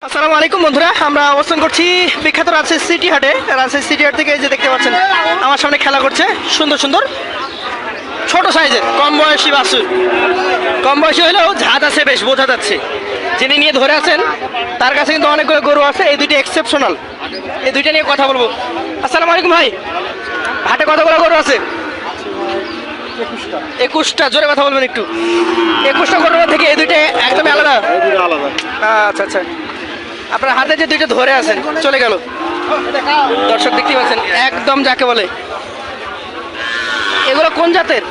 আসসালামু আলাইকুম বন্ধুরা, আমরা অবস্থান করছি বিখ্যাত রাজশাহী সিটি হাটে। রাজশাহী সিটি হাট থেকে যে দেখতে পাচ্ছেন আমার সামনে খেলা করছে সুন্দর সুন্দর ছোট সাইজের কম বয়সী বাছুর। কম বয়সী হলেও ঝাঁজ আছে, বেশ বোঝা যাচ্ছে। যিনি নিয়ে ধরে আছেন তার কাছে কিন্তু অনেকগুলো গরু আছে, এই দুইটি এক্সেপশনাল। এই দুইটা নিয়ে কথা বলবো। আসসালামু আলাইকুম ভাই, হাটে কতগুলো গরু আছে? 21টা। জোরে কথা বলবেন একটু। 21টা গরুর থেকে এই দুইটা একদমই আলাদা। আচ্ছা আচ্ছা, আপনার হাতে যে দুইটা ধরে আছেন চলে গেল, দর্শক দেখতে পাচ্ছেন একদম যাকে বলে। এগুলো কোন জাতের?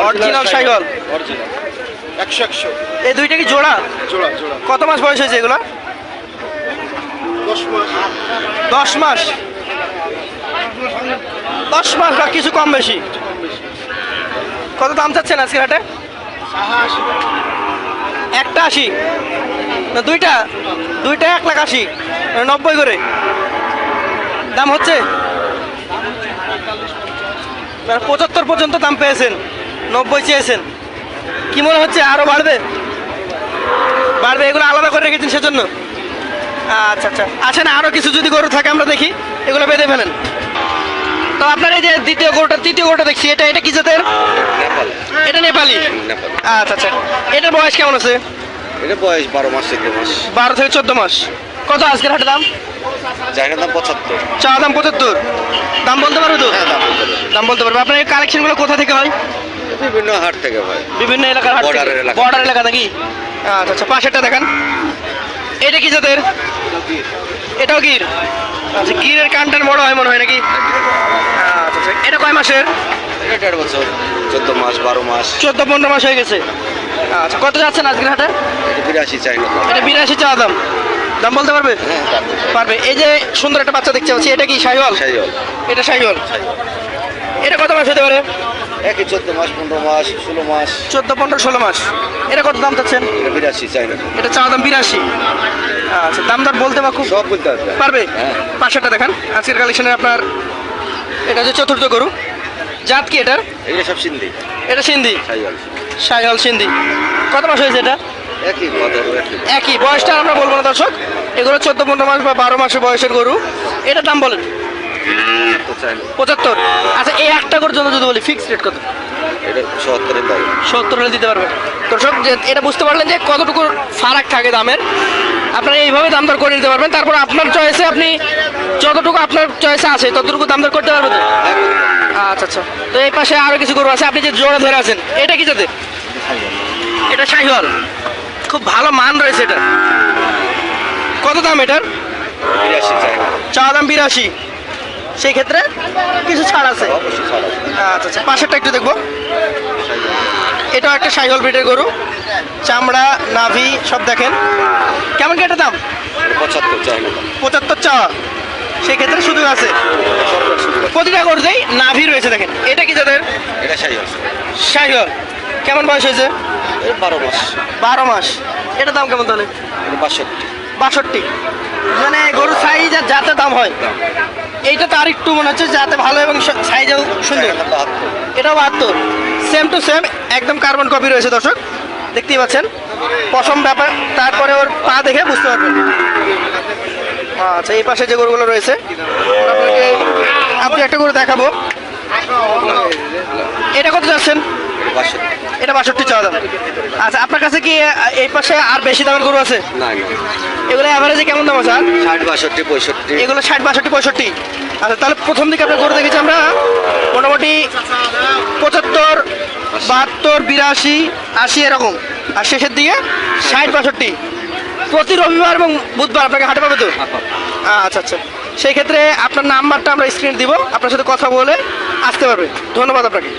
অরিজিনাল শাইওয়াল। 100 এই দুইটা কি জোড়া? জোড়া জোড়া কত মাস বয়স হয়েছে এগুলো? 10 মাস 10 মাস। 10 মাস বা কিছু কম বেশি। কত দাম চাচ্ছেন আজকের হাটে? একটা 80 না দুইটা? দুইটা 1,80,000, 90 করে দাম হচ্ছে। 75 পর্যন্ত দাম পেয়েছেন, 90 চেয়েছেন। কি মনে হচ্ছে আরো বাড়বে? বাড়বে, এগুলো আলাদা করে রেখেছেন সেজন্য। আচ্ছা আচ্ছা, আসেন আরো কিছু যদি গরু থাকে আমরা দেখি, এগুলো বেঁধে ফেলেন। তো আপনার এই যে তৃতীয় গরুটা দেখছি, এটা কি জাতের? নেপাল এটা নেপালি। নেপাল আচ্ছা আচ্ছা, এটার বয়স কেমন আছে? এটা বয়স 12 মাস 11 মাস। 12 থেকে 14 মাস। কত আজকের হাটে দাম? জায়গার দাম 75। চা দাম 75। দাম বলতে পারবে তো? হ্যাঁ, দাম বলতে হবে। দাম বলতে পারবে। আপনার এই কালেকশনগুলো কোথা থেকে হয়? বিভিন্ন হাট থেকে ভাই, বিভিন্ন এলাকার হাট থেকে? Border এলাকা। বর্ডার এলাকা নাকি? আচ্ছা আচ্ছা, পাশেরটা দেখান। এটা কি জাতের? এটাও গির। আচ্ছা, গিরের কানটার বড় হয় মনে হয় নাকি? আচ্ছা আচ্ছা, এটা কয় মাসের? এটা 1.5 বছর, 14 মাস 12 মাস। 14-15 মাস হয়ে গেছে। আচ্ছা, কত যাচ্ছেন আজকের হাটে? এটা 82 চাই না। এটা 82 চা দাম। দাম বলতে পারবে? হ্যাঁ, দাম বলতে হবে। পারবে। এই যে সুন্দর একটা বাচ্চা দেখতে পাচ্ছি, এটা কি শাহিওয়াল? শাইওয়াল। এটা শাহিওয়াল। এটা কত মাস হতে পারে? একই 14 মাস 15 মাস 16 মাস। 14, 15, 16 মাস। এটা কত দাম চাচ্ছেন? এটা 82 চাই না। এটা চা দাম 82। আচ্ছা, দাম দর বলতে বা খুব সব বলতে হবে। পারবে? হ্যাঁ। পাশেরটা দেখান। আজকের কালেকশনে আপনার এটা হচ্ছে চতুর্থ গরু। জাত কি এটার? এগুলো সব সিন্ধি এটা সিন্ধি। শাইওয়াল। শাহিওয়াল সিন্ধি। কত মাস হয়েছে এটা? একই কথা একই। একই। বয়সটা আমরা বলবো না দর্শক, এগুলো 14-15 মাস বা 12 মাসের বয়সের গরু। এটার দাম বলেন। তো চাই না। 75। আচ্ছা, এই একটা গরুর জন্য যদি বলি ফিক্সড রেট কত? এটা 77 এর দাম। 70 হলে দিতে পারবেন। দর্শক এটা বুঝতে পারলেন যে কতটুকু ফারাক থাকে দামের। আপনারা এইভাবে দাম দর করে নিতে পারবেন। তারপর আপনার চয়েসে আপনি যতটুকু আপনার চয়েসে আছে ততটুকু দাম দর করতে পারবেন তো? আচ্ছা আচ্ছা, তো এই পাশে আরো কিছু গরু আছে। আপনি যে জোড়া ধরে আছেন এটা কি জাতের? এটা শাহিওয়াল। খুব ভালো মান রয়েছে এটা। কত দাম এটার? 82 চাই না। চা দাম 82। সেই ক্ষেত্রে কিছু ছাড় আছে? অবশ্যই ছাড় আছে। আচ্ছা আচ্ছা, পাশেরটা একটু দেখবো। এটাও একটা শাহিওয়াল ব্রিডের গরু। চামড়া নাভি সব দেখেন। কেমন কি এটা দাম? 75 চাই না। 75 চাওয়া। সেই ক্ষেত্রে সুযোগ আছে। সরকার শুরু করে। প্রতিটা গরুতেই নাভি রয়েছে দেখেন। এটা কি যাদের? এটা শাইওয়াল। শাহিওয়াল। কেমন বয়স হয়েছে? এই 12 মাস। 12 মাস। এটা দাম কেমন তাহলে? এটা 62। 62। মানে গরু সাইজ আর যাতে দাম হয়। এইটা তো আর একটু মনে হচ্ছে যাতে ভালো এবং সাইজেও সুন্দর। জায়গার দাম 72। এটাও 72। সেম টু সেম, একদম কার্বন কপি রয়েছে দর্শক, দেখতেই পাচ্ছেন। পশম ব্যাপার, তারপরে ওর পা দেখে বুঝতে পারবেন। আচ্ছা, এই পাশে যে গরুগুলো রয়েছে আপনি একটা গরু দেখাবো। এটা কত যাচ্ছেন? 62। এটা 62 চাওয়া দাম। আচ্ছা, আপনার কাছে কি এই পাশে আর বেশি দামের গরু আছে? না না। এগুলো অ্যাভারেজে কেমন দাম আছে? 60 62 65। এগুলো 60 62 65। আচ্ছা, তাহলে প্রথম দিকে আপনার গরু দেখেছি আমরা মোটামুটি 75 72 82 80 এরকম, আর শেষের দিকে 60 62। প্রতি রবিবার এবং বুধবার আপনাকে হাটে পাবে তো? আচ্ছা আচ্ছা, সেই ক্ষেত্রে আপনার নাম্বারটা আমরা স্ক্রিনে দিব, আপনার সাথে কথা বলে আসতে পারবে। ধন্যবাদ আপনাকে।